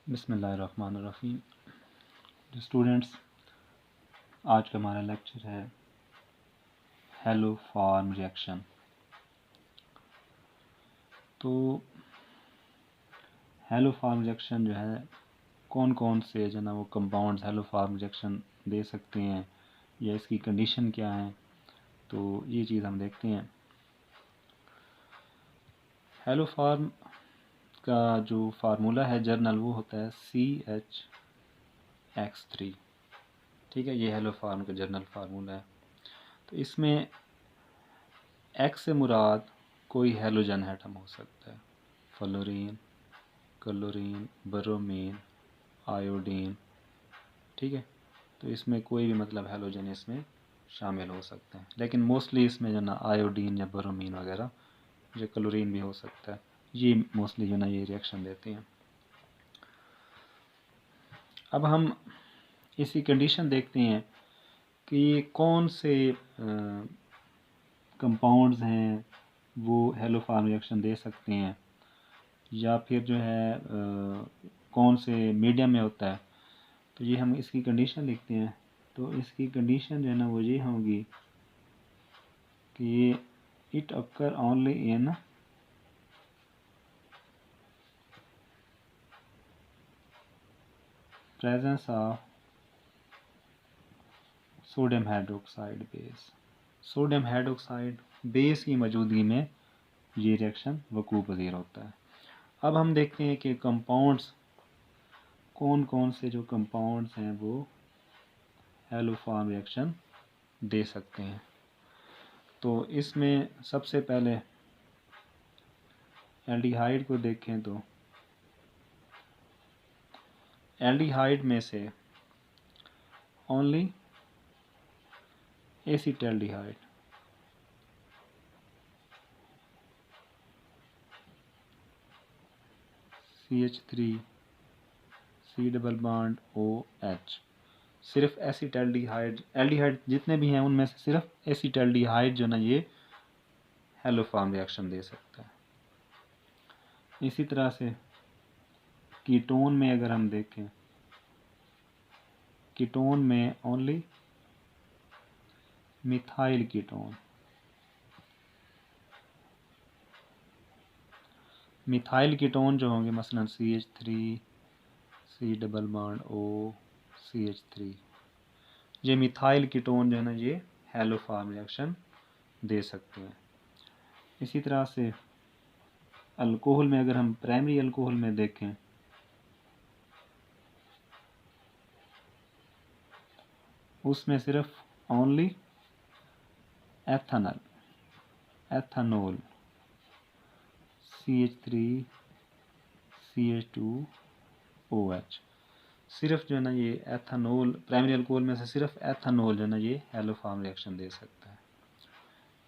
बिस्मिल्लाहिर्रहमानिर्रहीम। स्टूडेंट्स, आज का हमारा लेक्चर है हेलो फॉर्म रिएक्शन। तो हेलो फॉर्म रिएक्शन जो है कौन कौन से जो ना वो कंपाउंड्स हेलो फॉर्म रिएक्शन दे सकते हैं या इसकी कंडीशन क्या है, तो ये चीज़ हम देखते हैं। हेलो फॉर्म का जो फार्मूला है जर्नल वो होता है CH(X3). ठीक है, ये हेलो फॉर्म का जर्नल फार्मूला है। तो इसमें एक्स से मुराद कोई हेलोजन एटम हो सकता है, फ्लोरीन, क्लोरीन, ब्रोमीन, आयोडीन। ठीक है, तो इसमें कोई भी मतलब हेलोजन इसमें शामिल हो सकते हैं, लेकिन मोस्टली इसमें जो ना आयोडीन या ब्रोमीन वगैरह, जो क्लोरीन भी हो सकता है, ये मोस्टली जो ना ये रिएक्शन देती हैं। अब हम इसकी कंडीशन देखते हैं कि कौन से कंपाउंड्स हैं वो हेलो फॉर्म रिएक्शन दे सकते हैं, या फिर जो है कौन से मीडियम में होता है। तो ये हम इसकी कंडीशन लिखते हैं। तो इसकी कंडीशन जो है ना वो ये होगी कि it occur only in presence of sodium hydroxide base. Sodium hydroxide base की मौजूदगी में ये रिएक्शन वकूअ पज़ीर होता है। अब हम देखते हैं कि कंपाउंड्स कौन कौन से जो कंपाउंड्स हैं वो हेलो फॉर्म रिएक्शन दे सकते हैं। तो इसमें सबसे पहले एल्डिहाइड को देखें तो एल्डिहाइड में से only acetaldehyde, CH3 C double bond OH, सिर्फ एसिटाल्डिहाइड, एल्डिहाइड जितने भी हैं उनमें से सिर्फ एसिटाल्डिहाइड जो ना ये हेलो फॉर्म रिएक्शन दे सकता है। इसी तरह से कीटोन में अगर हम देखें, कीटोन में only methyl ketone, methyl ketone जो होंगे मसलन CH3 C double bond O CH3, ये मिथाइल कीटोन जो है ना ये हेलो फॉर्म रिएक्शन दे सकते हैं। इसी तरह से अल्कोहल में अगर हम प्राइमरी अल्कोहल में देखें, उसमें सिर्फ only ethanol, ethanol CH3 CH2OH, सिर्फ जो है ना ये एथनॉल, प्राइमरी अल्कोहल में से सिर्फ एथनॉल जो है ना ये हेलो फॉर्म रिएक्शन दे सकता है।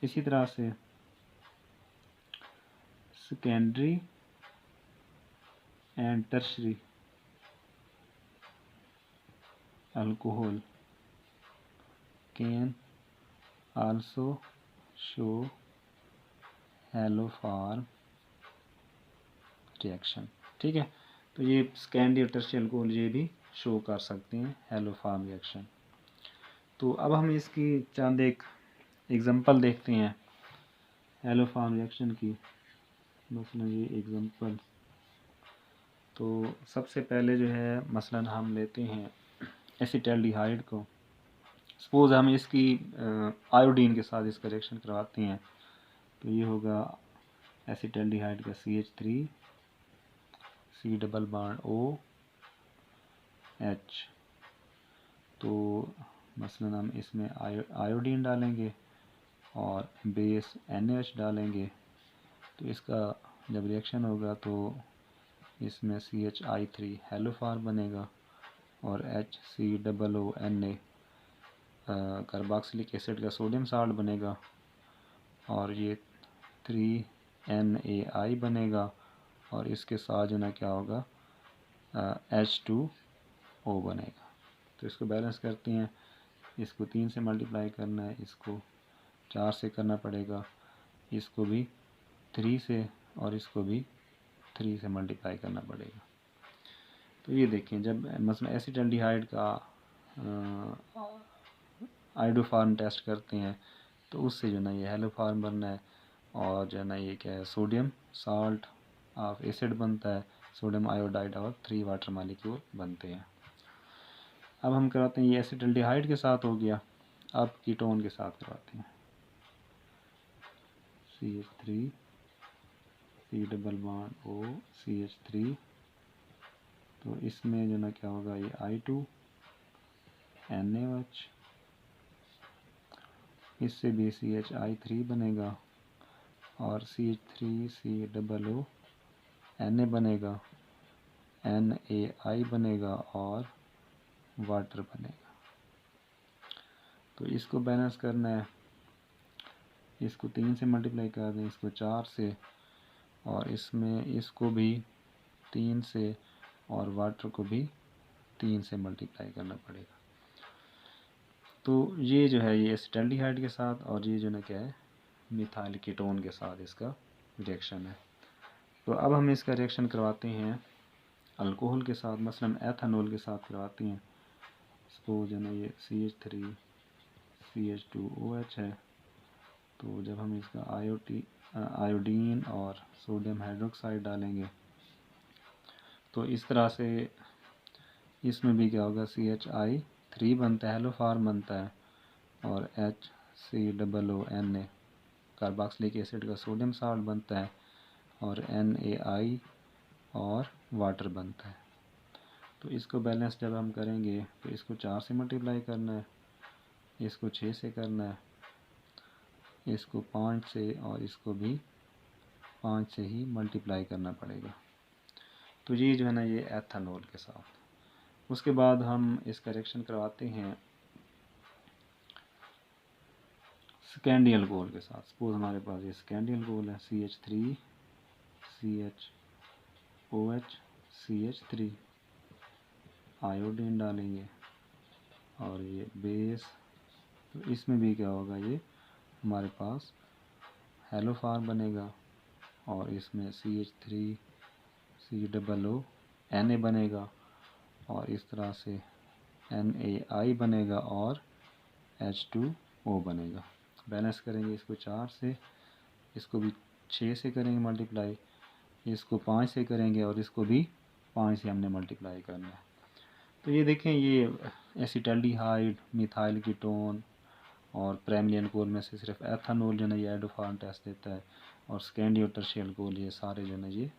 इसी तरह से secondary and tertiary alcohol can also show hello form reaction. ठीक है, तो ये सेकेंडरी और टर्शियरी अल्कोहल ये भी शो कर सकते हैं हेलो फॉर्म रिएक्शन। तो अब हम इसकी चंद एक एग्जांपल देखते हैं हेलो फॉर्म रिएक्शन की। मसलन ये एग्जांपल, तो सबसे पहले जो है मसलन हम लेते हैं एसिटाल्डिहाइड को। सपोज़ हम इसकी आयोडीन के साथ इसका रिएक्शन करवाते हैं, तो ये होगा एसिटाल्डिहाइड का CH3 C double bond OH। तो मसलन हम इसमें आयोडीन डालेंगे और बेस NaOH डालेंगे, तो इसका जब रिएक्शन होगा तो इसमें CHI3 हेलो फॉर्म बनेगा और HCOONA कार्बोक्सिलिक एसिड का सोडियम साल्ट बनेगा, और ये 3NaI बनेगा, और इसके साथ जो ना क्या होगा H2O बनेगा। तो इसको बैलेंस करते हैं, इसको 3 से मल्टीप्लाई करना है, इसको 4 से करना पड़ेगा, इसको भी 3 से और इसको भी 3 से मल्टीप्लाई करना पड़ेगा। तो ये देखें, जब मसलन एसिटल्डिहाइड का आइडोफार्म टेस्ट करते हैं तो उससे जो ना ये हेलोफार्म बनना है, और जो है ना ये क्या है, सोडियम साल्ट ऑफ एसिड बनता है, सोडियम आयोडाइड और 3 वाटर मालिक्यूल बनते हैं। अब हम कराते हैं, ये एसिटल्डिहाइड के साथ हो गया, अब कीटोन के साथ करवाते हैं। CH3 C double bond O CH3, तो इसमें जो ना क्या होगा, ये I2 NaOH, इससे भी CHI3 बनेगा और CH3 C double O Na बनेगा, NaI बनेगा और वाटर बनेगा। तो इसको बैलेंस करना है, इसको 3 से मल्टीप्लाई कर दें, इसको 4 से, और इसमें इसको भी 3 से और वाटर को भी 3 से मल्टीप्लाई करना पड़ेगा। तो ये जो है ये एसिटल्डिहाइड के साथ, और ये जो ना क्या है, मिथाइल कीटोन के साथ इसका रिएक्शन है। तो अब हम इसका रिएक्शन करवाते हैं अल्कोहल के साथ, मसलन एथेनॉल के साथ करवाते हैं। सपोज है ना ये CH3 CH2OH है, तो जब हम इसका आयोडीन और सोडियम हाइड्रोक्साइड डालेंगे तो इस तरह से इसमें भी क्या होगा, CHI3 बनता है, हेलोफार्म बनता है, और HCOO कार्बोक्सिलिक एसिड का सोडियम साल्ट बनता है, और NaI और वाटर बनता है। तो इसको बैलेंस जब हम करेंगे तो इसको 4 से मल्टीप्लाई करना है, इसको 6 से करना है, इसको 5 से, और इसको भी 5 से ही मल्टीप्लाई करना पड़ेगा। तो ये जो है ना ये एथेनॉल के साथ। उसके बाद हम इसका रिएक्शन करवाते हैं सेकेंडरी अल्कोहल के साथ। सपोज हमारे पास ये सेकेंडरी अल्कोहल है, CH3 CHOH CH3, आयोडीन डालेंगे और ये बेस, तो इसमें भी क्या होगा, ये हमारे पास हेलोफार्म बनेगा, और इसमें CH3 COO Na बनेगा, और इस तरह से NaI बनेगा और H2O बनेगा। बैलेंस करेंगे इसको 4 से, इसको भी 6 से करेंगे मल्टीप्लाई, इसको 5 से करेंगे, और इसको भी 5 से हमने मल्टीप्लाई करना है। तो ये देखें, ये एसिटल्डिहाइड, मिथाइल कीटोन और प्राइमरी अल्कोहल में से सिर्फ एथेनॉल जो है ये आइडोफार्म टेस्ट देता है, और सेकेंडरी और टर्शियरी अल्कोहल ये सारे जो है ये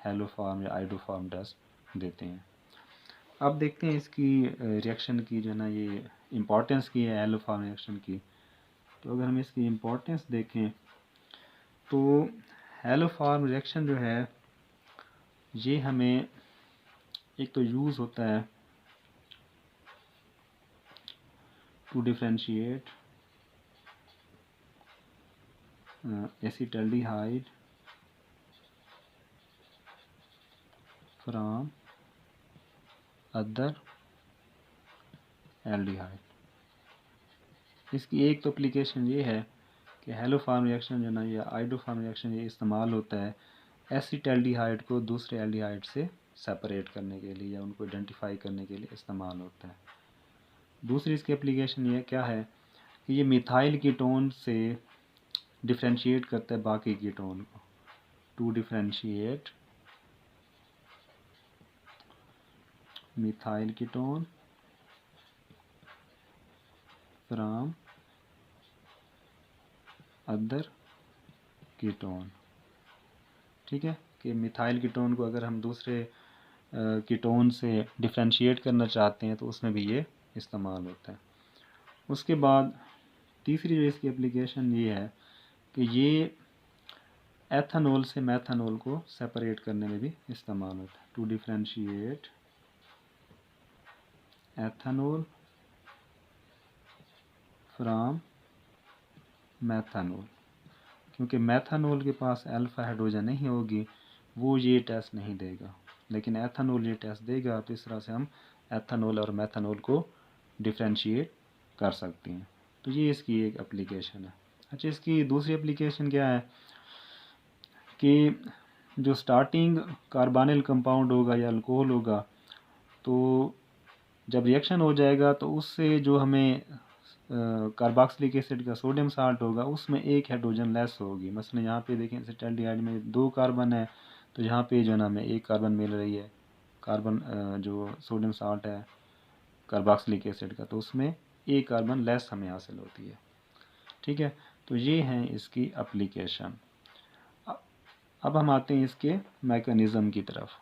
हेलोफार्म या आइडोफार्म टेस्ट देते हैं। अब देखते हैं इसकी रिएक्शन की जो है ना ये इम्पोर्टेंस की है हेलोफार्म रिएक्शन की। तो अगर हम इसकी इम्पोर्टेंस देखें तो हेलोफार्म रिएक्शन जो है ये हमें एक तो यूज़ होता है to differentiate acetaldehyde from other aldehyde. इसकी एक तो एप्लीकेशन ये है कि हेलोफार्म रिएक्शन जो ना या आइडोफार्म रिएक्शन ये इस्तेमाल होता है एसिटल्डिहाइड को दूसरे एल्डिहाइड से सेपरेट करने के लिए या उनको आइडेंटिफाई करने के लिए इस्तेमाल होता है। दूसरी इसकी एप्लीकेशन ये क्या है कि ये मिथाइल कीटोन से डिफरेंशिएट करता है बाकी कीटोन को, to differentiate methyl ketone from other ketone. ठीक है, कि मिथाइल कीटोन को अगर हम दूसरे कीटोन से डिफरेंशिएट करना चाहते हैं तो उसमें भी ये इस्तेमाल होता है। उसके बाद तीसरी जो इसकी एप्लीकेशन ये है कि ये एथेनॉल से मेथेनॉल को सेपरेट करने में भी इस्तेमाल होता है, to differentiate ethanol from methanol. क्योंकि मेथेनॉल के पास अल्फा हाइड्रोजन नहीं होगी, वो ये टेस्ट नहीं देगा, लेकिन एथेनॉल ये टेस्ट देगा। तो इस तरह से हम एथेनॉल और मेथेनॉल को डिफरेंशिएट कर सकते हैं। तो ये इसकी एक एप्लीकेशन है। अच्छा, इसकी दूसरी एप्लीकेशन क्या है कि जो स्टार्टिंग कार्बोनिल कंपाउंड होगा या अल्कोहल होगा तो जब रिएक्शन हो जाएगा तो उससे जो हमें कार्बोक्सिलिक एसिड का सोडियम साल्ट होगा उसमें एक हाइड्रोजन लेस होगी। मसलन यहाँ पे देखें एसिटाल्डिहाइड में 2 कार्बन है, तो यहाँ पे जो है ना हमें एक कार्बन मिल रही है, कार्बन जो सोडियम साल्ट है कार्बोक्सिलिक एसिड का, तो उसमें एक कार्बन लेस हमें हासिल होती है। ठीक है, तो ये हैं इसकी एप्लीकेशन। अब हम आते हैं इसके मैकेनिज़्म की तरफ।